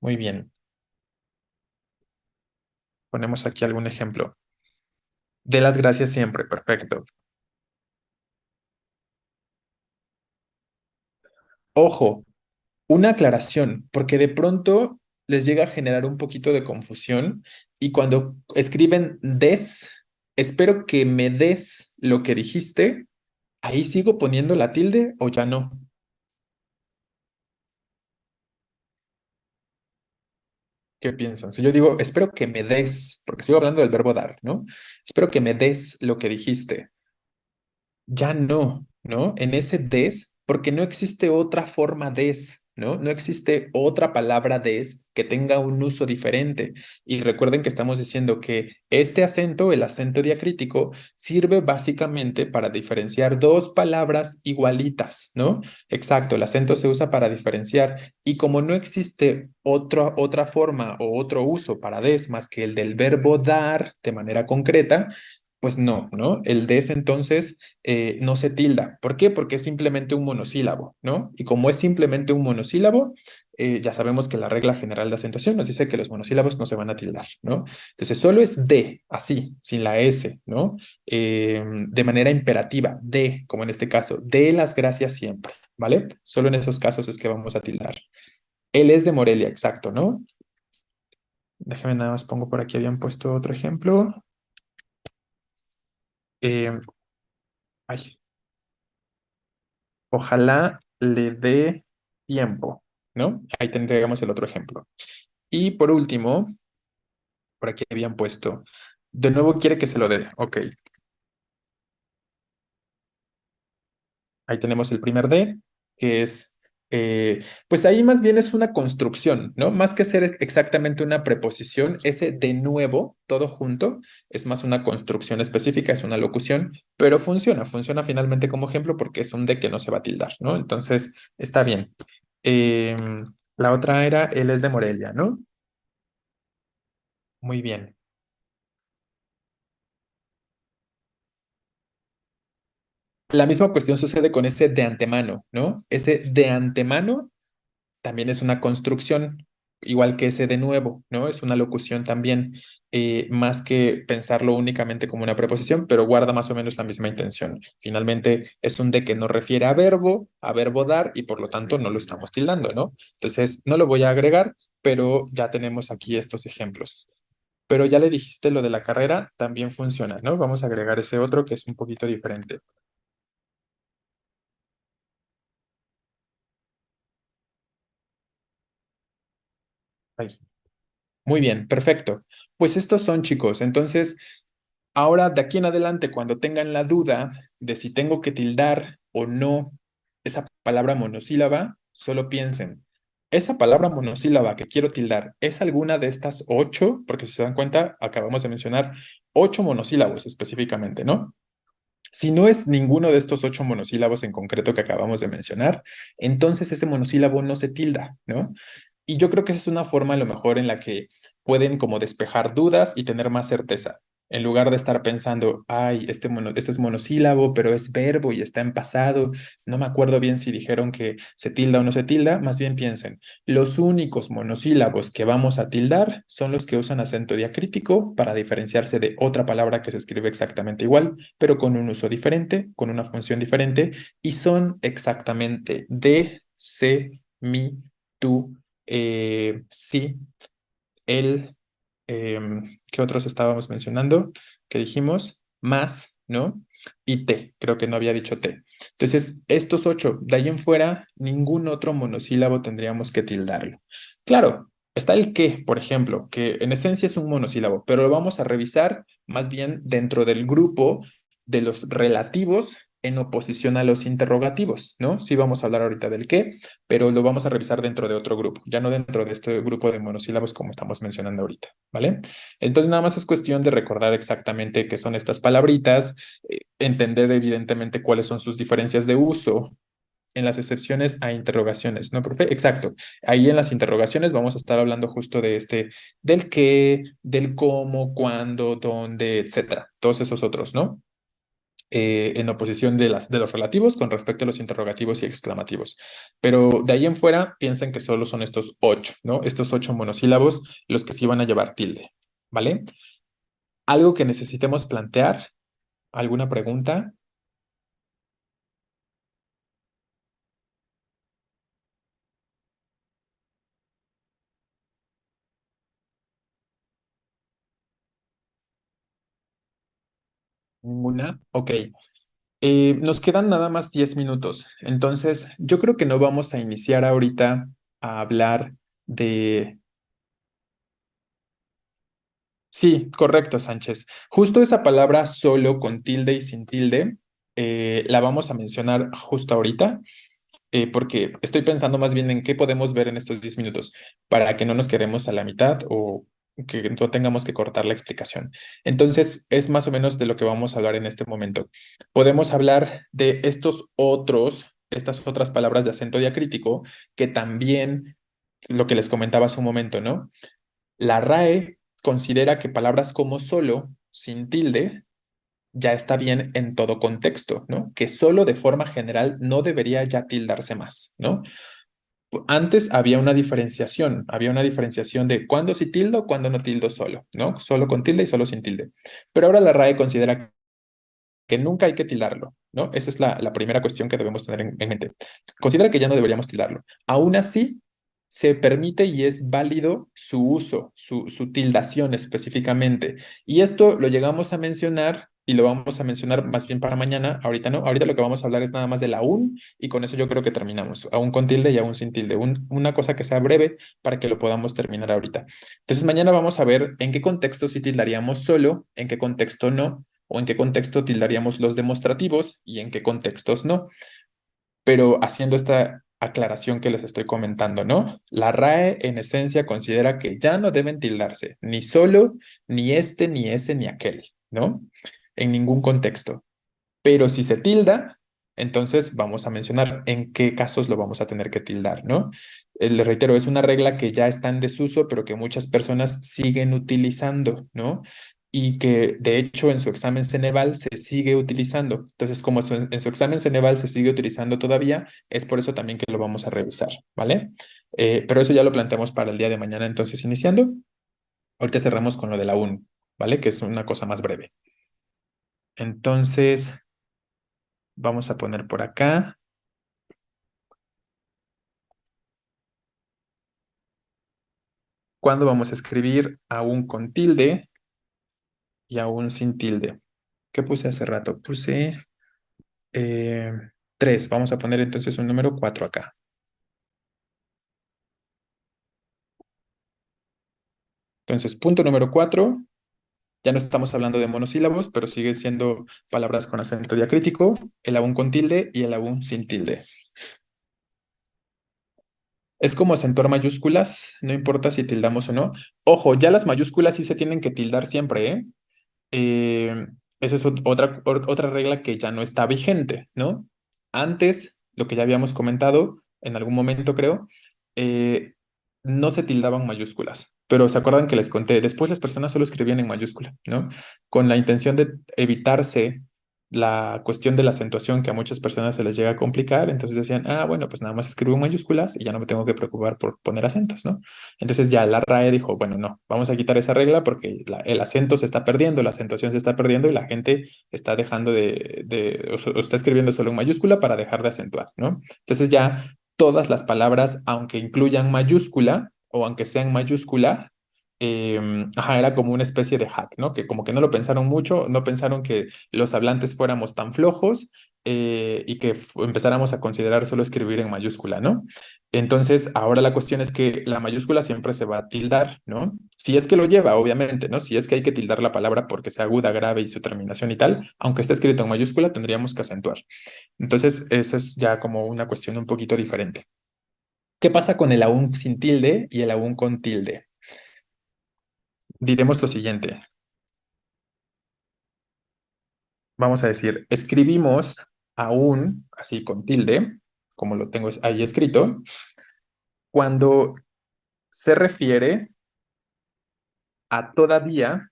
Muy bien, ponemos aquí algún ejemplo. De las gracias siempre, perfecto. Ojo, una aclaración, porque de pronto les llega a generar un poquito de confusión y cuando escriben des, espero que me des lo que dijiste, ahí sigo poniendo la tilde o ya no. ¿Qué piensan? Si yo digo, espero que me des, porque sigo hablando del verbo dar, ¿no? Espero que me des lo que dijiste. Ya no, ¿no? En ese des, porque no existe otra forma des, ¿no? No existe otra palabra des que tenga un uso diferente. Y recuerden que estamos diciendo que este acento, el acento diacrítico, sirve básicamente para diferenciar dos palabras igualitas, ¿no? Exacto, el acento se usa para diferenciar. Y como no existe otra forma o otro uso para des más que el del verbo dar de manera concreta, pues no, ¿no? El des entonces no se tilda. ¿Por qué? Porque es simplemente un monosílabo, ¿no? Y como es simplemente un monosílabo, ya sabemos que la regla general de acentuación nos dice que los monosílabos no se van a tildar, ¿no? Entonces solo es de, así, sin la S, ¿no? De manera imperativa, de, como en este caso, de las gracias siempre, ¿vale? Solo en esos casos es que vamos a tildar. Él es de Morelia, exacto, ¿no? Déjame nada más pongo por aquí, habían puesto otro ejemplo. Eh, ay, Ojalá le dé tiempo, ¿no? Ahí tendríamos el otro ejemplo. Y por último, por aquí habían puesto, de nuevo quiere que se lo dé. Ok, ahí tenemos el primer de, que es, pues ahí más bien es una construcción, ¿no? Más que ser exactamente una preposición, ese de nuevo, todo junto, es más una construcción específica, es una locución, pero funciona finalmente como ejemplo porque es un de que no se va a tildar, ¿no? Entonces, está bien. La otra era, él es de Morelia, ¿no? Muy bien. La misma cuestión sucede con ese de antemano, ¿no? Ese de antemano también es una construcción, igual que ese de nuevo, ¿no? Es una locución también, más que pensarlo únicamente como una preposición, pero guarda más o menos la misma intención. Finalmente, es un de que no refiere a verbo dar, y por lo tanto no lo estamos tildando, ¿no? Entonces, no lo voy a agregar, pero ya tenemos aquí estos ejemplos. Pero ya le dijiste lo de la carrera, también funciona, ¿no? Vamos a agregar ese otro que es un poquito diferente. Ahí. Muy bien, perfecto. Pues estos son, chicos. Entonces, ahora de aquí en adelante, cuando tengan la duda de si tengo que tildar o no esa palabra monosílaba, solo piensen, esa palabra monosílaba que quiero tildar, ¿es alguna de estas ocho? Porque si se dan cuenta, acabamos de mencionar ocho monosílabos específicamente, ¿no? Si no es ninguno de estos ocho monosílabos en concreto que acabamos de mencionar, entonces ese monosílabo no se tilda, ¿no? Y yo creo que esa es una forma a lo mejor en la que pueden como despejar dudas y tener más certeza. En lugar de estar pensando, ay, este es monosílabo, pero es verbo y está en pasado, no me acuerdo bien si dijeron que se tilda o no se tilda, más bien piensen, los únicos monosílabos que vamos a tildar son los que usan acento diacrítico para diferenciarse de otra palabra que se escribe exactamente igual, pero con un uso diferente, con una función diferente, y son exactamente de, se, mi, tú, sí, él, ¿qué otros estábamos mencionando? Que dijimos, más, ¿no? Y te, creo que no había dicho te. Entonces, estos ocho, de ahí en fuera, ningún otro monosílabo tendríamos que tildarlo. Claro, está el que, por ejemplo, que en esencia es un monosílabo, pero lo vamos a revisar más bien dentro del grupo de los relativos en oposición a los interrogativos, ¿no? Sí vamos a hablar ahorita del qué, pero lo vamos a revisar dentro de otro grupo, ya no dentro de este grupo de monosílabos como estamos mencionando ahorita, ¿vale? Entonces nada más es cuestión de recordar exactamente qué son estas palabritas, entender evidentemente cuáles son sus diferencias de uso, en las excepciones a interrogaciones, ¿no, profe? Exacto. Ahí en las interrogaciones vamos a estar hablando justo de del qué, del cómo, cuándo, dónde, etcétera. Todos esos otros, ¿no? En oposición de los relativos con respecto a los interrogativos y exclamativos. Pero de ahí en fuera, piensen que solo son estos ocho, ¿no? Estos ocho monosílabos los que sí van a llevar tilde, ¿vale? ¿Algo que necesitemos plantear? ¿Alguna pregunta? ¿Ninguna? Ok. Nos quedan nada más 10 minutos. Entonces, yo creo que no vamos a iniciar ahorita a hablar de... Sí, correcto, Sánchez. Justo esa palabra solo con tilde y sin tilde, la vamos a mencionar justo ahorita, porque estoy pensando más bien en qué podemos ver en estos 10 minutos para que no nos quedemos a la mitad o que no tengamos que cortar la explicación. Entonces, es más o menos de lo que vamos a hablar en este momento. Podemos hablar de estas otras palabras de acento diacrítico que también, lo que les comentaba hace un momento, ¿no? La RAE considera que palabras como solo, sin tilde, ya está bien en todo contexto, ¿no? Que solo de forma general no debería ya tildarse más, ¿no? Antes había una diferenciación de cuándo sí tildo, cuándo no tildo solo, ¿no? Solo con tilde y solo sin tilde. Pero ahora la RAE considera que nunca hay que tildarlo, ¿no? Esa es la primera cuestión que debemos tener en mente. Considera que ya no deberíamos tildarlo. Aún así, se permite y es válido su uso, su tildación específicamente. Y esto lo llegamos a mencionar y lo vamos a mencionar más bien para mañana, ahorita no, ahorita lo que vamos a hablar es nada más del aún y con eso yo creo que terminamos, aún con tilde y aún sin tilde, una cosa que sea breve para que lo podamos terminar ahorita. Entonces mañana vamos a ver en qué contexto sí tildaríamos solo, en qué contexto no, o en qué contexto tildaríamos los demostrativos y en qué contextos no. Pero haciendo esta aclaración que les estoy comentando, ¿no? La RAE en esencia considera que ya no deben tildarse ni solo, ni este, ni ese, ni aquel, ¿no? En ningún contexto. Pero si se tilda, entonces vamos a mencionar en qué casos lo vamos a tener que tildar, ¿no? Les reitero, es una regla que ya está en desuso, pero que muchas personas siguen utilizando, ¿no? Y que de hecho en su examen Ceneval se sigue utilizando. Entonces, como en su examen Ceneval se sigue utilizando todavía, es por eso también que lo vamos a revisar, ¿vale? Pero eso ya lo planteamos para el día de mañana, entonces iniciando. Ahorita cerramos con lo de la UN, ¿vale? Que es una cosa más breve. Entonces, vamos a poner por acá. ¿Cuándo vamos a escribir aún con tilde y aún sin tilde? ¿Qué puse hace rato? Puse eh, 3. Vamos a poner entonces un número 4 acá. Entonces, punto número 4. Ya no estamos hablando de monosílabos, pero sigue siendo palabras con acento diacrítico, el aún con tilde y el aún sin tilde. Es como acentuar mayúsculas, no importa si tildamos o no. Ojo, ya las mayúsculas sí se tienen que tildar siempre, ¿eh? eh, Esa es otra regla que ya no está vigente, ¿no? Antes, lo que ya habíamos comentado en algún momento, creo, eh, no se tildaban mayúsculas, pero se acuerdan que les conté, después las personas solo escribían en mayúscula, ¿no? Con la intención de evitarse la cuestión de la acentuación que a muchas personas se les llega a complicar, entonces decían, ah, bueno, pues nada más escribo en mayúsculas y ya no me tengo que preocupar por poner acentos, ¿no? Entonces ya la RAE dijo, bueno, no, vamos a quitar esa regla porque el acento se está perdiendo, la acentuación se está perdiendo y la gente está dejando o está escribiendo solo en mayúscula para dejar de acentuar, ¿no? Entonces ya todas las palabras, aunque incluyan mayúscula o aunque sean mayúsculas, ajá, era como una especie de hack, ¿no? Que como que no lo pensaron mucho, no pensaron que los hablantes fuéramos tan flojos y que empezáramos a considerar solo escribir en mayúscula, ¿no? Entonces, ahora la cuestión es que la mayúscula siempre se va a tildar, ¿no? Si es que lo lleva, obviamente, ¿no? Si es que hay que tildar la palabra porque sea aguda, grave y su terminación y tal, aunque esté escrito en mayúscula, tendríamos que acentuar. Entonces, eso es ya como una cuestión un poquito diferente. ¿Qué pasa con el aún sin tilde y el aún con tilde? Diremos lo siguiente. Vamos a decir, escribimos aún, así con tilde, como lo tengo ahí escrito, cuando se refiere a todavía,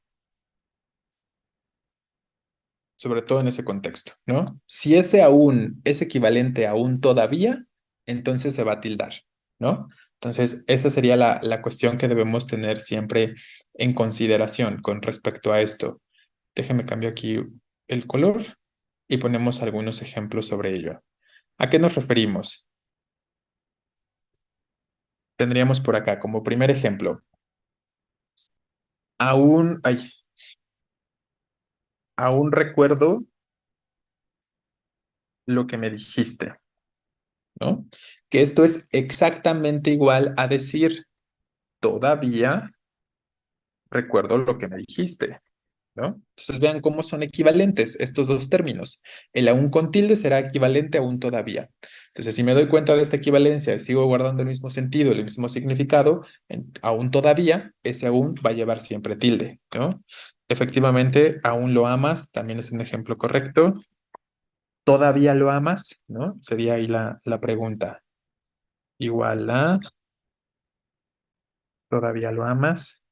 sobre todo en ese contexto, ¿no? Si ese aún es equivalente a un todavía, entonces se va a tildar, ¿no? Entonces, esa sería la cuestión que debemos tener siempre en consideración con respecto a esto. Déjeme cambio aquí el color y ponemos algunos ejemplos sobre ello. ¿A qué nos referimos? Tendríamos por acá como primer ejemplo, aún, ay, aún recuerdo lo que me dijiste, ¿no? Que esto es exactamente igual a decir, todavía recuerdo lo que me dijiste, ¿no? Entonces vean cómo son equivalentes estos dos términos. El aún con tilde será equivalente a un todavía. Entonces, si me doy cuenta de esta equivalencia y sigo guardando el mismo sentido, el mismo significado, aún todavía, ese aún va a llevar siempre tilde, ¿no? Efectivamente, aún lo amas, también es un ejemplo correcto. ¿Todavía lo amas? ¿No? Sería ahí la pregunta. Igual a, ¿todavía lo amas?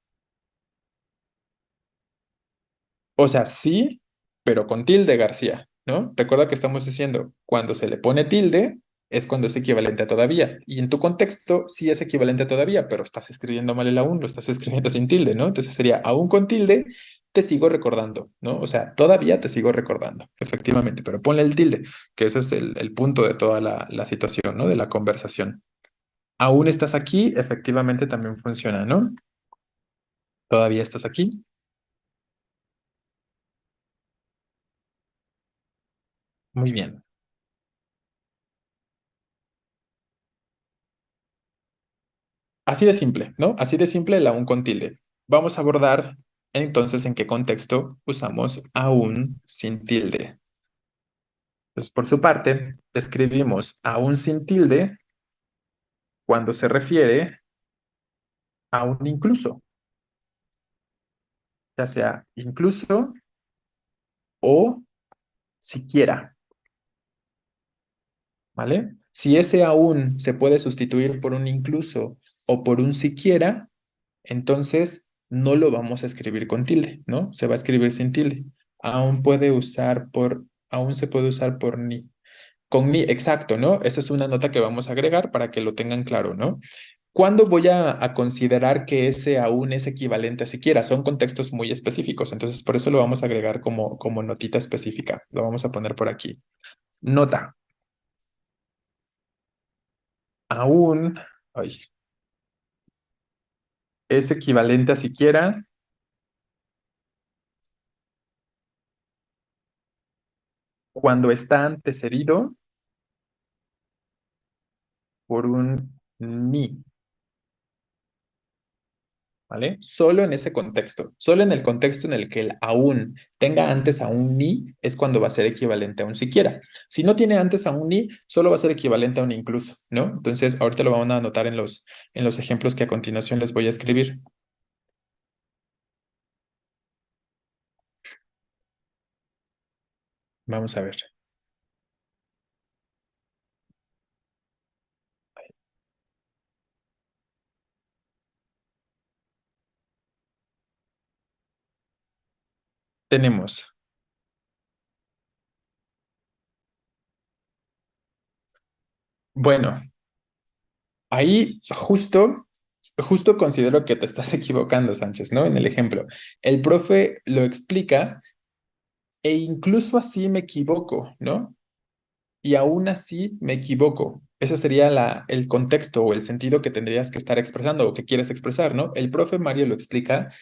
O sea, sí, pero con tilde, García, ¿no? Recuerda que estamos diciendo, cuando se le pone tilde, es cuando es equivalente a todavía. Y en tu contexto, sí es equivalente a todavía, pero estás escribiendo mal el aún, lo estás escribiendo sin tilde, ¿no? Entonces sería, aún con tilde, te sigo recordando, ¿no? O sea, todavía te sigo recordando, efectivamente, pero ponle el tilde, que ese es el punto de toda la situación, ¿no? De la conversación. Aún estás aquí, efectivamente también funciona, ¿no? Todavía estás aquí. Muy bien. Así de simple, ¿no? Así de simple el aún con tilde. Vamos a abordar entonces en qué contexto usamos aún sin tilde. Pues por su parte, escribimos aún sin tilde cuando se refiere a un incluso, ya sea incluso o siquiera, ¿vale? Si ese aún se puede sustituir por un incluso o por un siquiera, entonces no lo vamos a escribir con tilde, ¿no? Se va a escribir sin tilde. Aún se puede usar por ni. Con ni, exacto, ¿no? Esa es una nota que vamos a agregar para que lo tengan claro, ¿no? ¿Cuándo voy a considerar que ese aún es equivalente a siquiera? Son contextos muy específicos, entonces por eso lo vamos a agregar como notita específica. Lo vamos a poner por aquí. Nota, aún, ay, es equivalente a siquiera cuando está antecedido por un ni. ¿Vale? Solo en ese contexto, solo en el contexto en el que el aún tenga antes a un ni es cuando va a ser equivalente a un siquiera. Si no tiene antes a un ni, solo va a ser equivalente a un incluso, ¿no? Entonces, ahorita lo vamos a anotar en los ejemplos que a continuación les voy a escribir. Vamos a ver. Tenemos, bueno, ahí justo considero que te estás equivocando, Sánchez, ¿no? En el ejemplo. El profe lo explica e incluso así me equivoco, ¿no? Y aún así me equivoco. Ese sería el contexto o el sentido que tendrías que estar expresando o que quieres expresar, ¿no? El profe Mario lo explica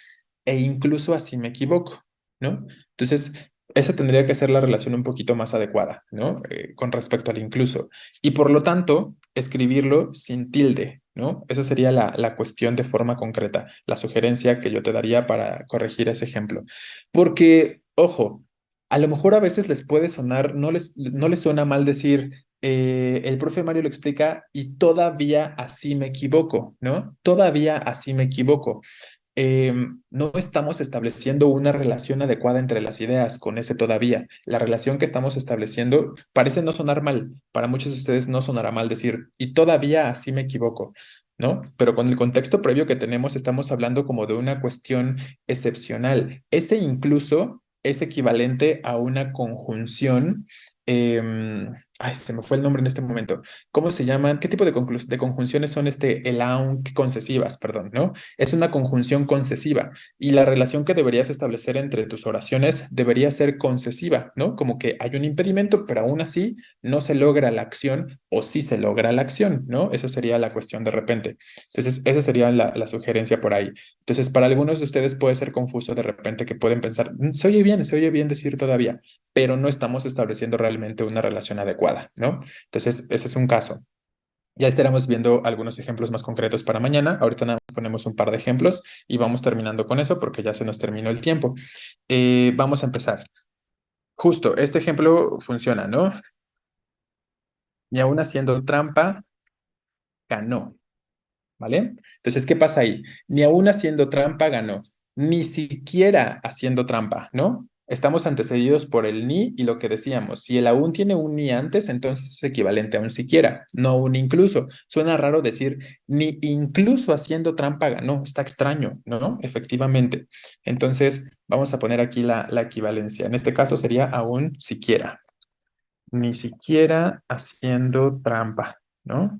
e incluso así me equivoco, ¿no? Entonces, esa tendría que ser la relación un poquito más adecuada, ¿no? Con respecto al incluso. Y por lo tanto, escribirlo sin tilde, ¿no? Esa sería la cuestión de forma concreta, la sugerencia que yo te daría para corregir ese ejemplo. Porque, ojo, a lo mejor a veces les puede sonar, no les suena mal decir, el profe Mario lo explica y todavía así me equivoco, ¿no? Todavía así me equivoco. no estamos estableciendo una relación adecuada entre las ideas con ese todavía. La relación que estamos estableciendo parece no sonar mal. Para muchos de ustedes no sonará mal decir, y todavía así me equivoco, ¿no? Pero con el contexto previo que tenemos, estamos hablando como de una cuestión excepcional. Ese incluso es equivalente a una conjunción. Ay, se me fue el nombre en este momento. ¿Cómo se llaman? ¿Qué tipo de, de conjunciones son el aunque concesivas, perdón, ¿no? Es una conjunción concesiva y la relación que deberías establecer entre tus oraciones debería ser concesiva, ¿no? Como que hay un impedimento, pero aún así no se logra la acción o sí se logra la acción, ¿no? Esa sería la cuestión de repente. Entonces, esa sería la sugerencia por ahí. Entonces, para algunos de ustedes puede ser confuso de repente que pueden pensar, se oye bien decir todavía, pero no estamos estableciendo realmente una relación adecuada, ¿no? Entonces, ese es un caso. Ya estaremos viendo algunos ejemplos más concretos para mañana. Ahorita nada más ponemos un par de ejemplos y vamos terminando con eso porque ya se nos terminó el tiempo. Vamos a empezar. Justo, este ejemplo funciona, ¿no? Y aún haciendo trampa, ganó. ¿Vale? Entonces, ¿qué pasa ahí? Ni aún haciendo trampa ganó, ni siquiera haciendo trampa, ¿no? Estamos antecedidos por el ni y lo que decíamos, si el aún tiene un ni antes, entonces es equivalente a un siquiera, no un incluso. Suena raro decir ni incluso haciendo trampa ganó, está extraño, ¿no? Efectivamente. Entonces, vamos a poner aquí la equivalencia. En este caso sería aún siquiera, ni siquiera haciendo trampa, ¿no?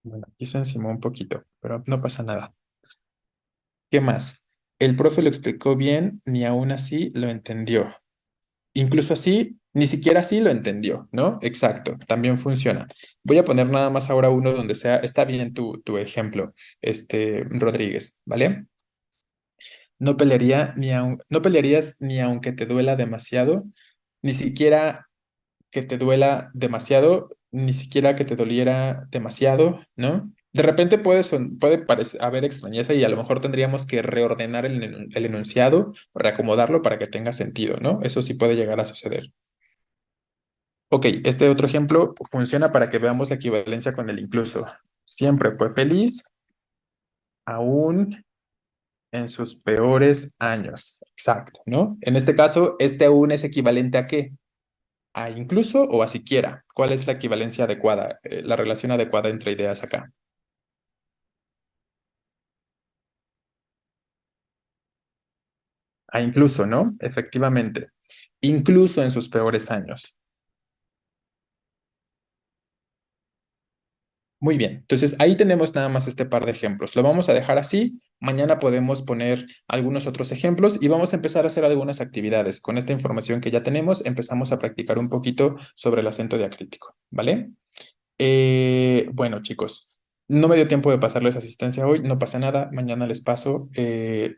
Bueno, aquí se encimó un poquito, pero no pasa nada. ¿Qué más? El profe lo explicó bien, ni aún así lo entendió. Incluso así, ni siquiera así lo entendió, ¿no? Exacto, también funciona. Voy a poner nada más ahora uno donde sea, está bien tu ejemplo, Rodríguez, ¿vale? No pelearías ni aunque te duela demasiado, ni siquiera que te duela demasiado, ni siquiera que te doliera demasiado, ¿no? De repente puede haber extrañeza y a lo mejor tendríamos que reordenar el enunciado, reacomodarlo para que tenga sentido, ¿no? Eso sí puede llegar a suceder. Ok, este otro ejemplo funciona para que veamos la equivalencia con el incluso. Siempre fue feliz, aún en sus peores años. Exacto, ¿no? En este caso, este aún es equivalente a ¿qué? A incluso o a siquiera. ¿Cuál es la equivalencia adecuada, la relación adecuada entre ideas acá? A incluso, ¿no? Efectivamente. Incluso en sus peores años. Muy bien. Entonces ahí tenemos nada más este par de ejemplos. Lo vamos a dejar así. Mañana podemos poner algunos otros ejemplos y vamos a empezar a hacer algunas actividades. Con esta información que ya tenemos, empezamos a practicar un poquito sobre el acento diacrítico, ¿vale? Bueno, chicos, no me dio tiempo de pasarles asistencia hoy, no pasa nada, mañana les paso.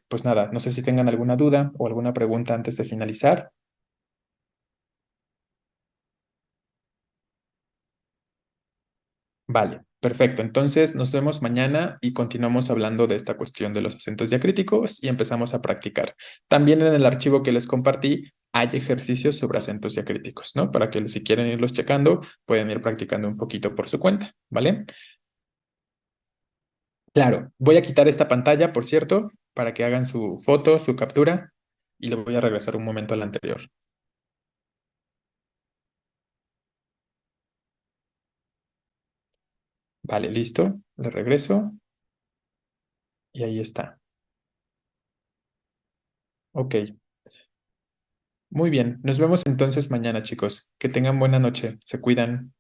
Pues nada, no sé si tengan alguna duda o alguna pregunta antes de finalizar. Vale, perfecto. Entonces nos vemos mañana y continuamos hablando de esta cuestión de los acentos diacríticos y empezamos a practicar. También en el archivo que les compartí hay ejercicios sobre acentos diacríticos, ¿no? Para que si quieren irlos checando, pueden ir practicando un poquito por su cuenta, ¿vale? Claro, voy a quitar esta pantalla, por cierto, para que hagan su foto, su captura, y le voy a regresar un momento al anterior. Vale, listo. Le regreso y ahí está. Ok, muy bien. Nos vemos entonces mañana, chicos. Que tengan buena noche. Se cuidan.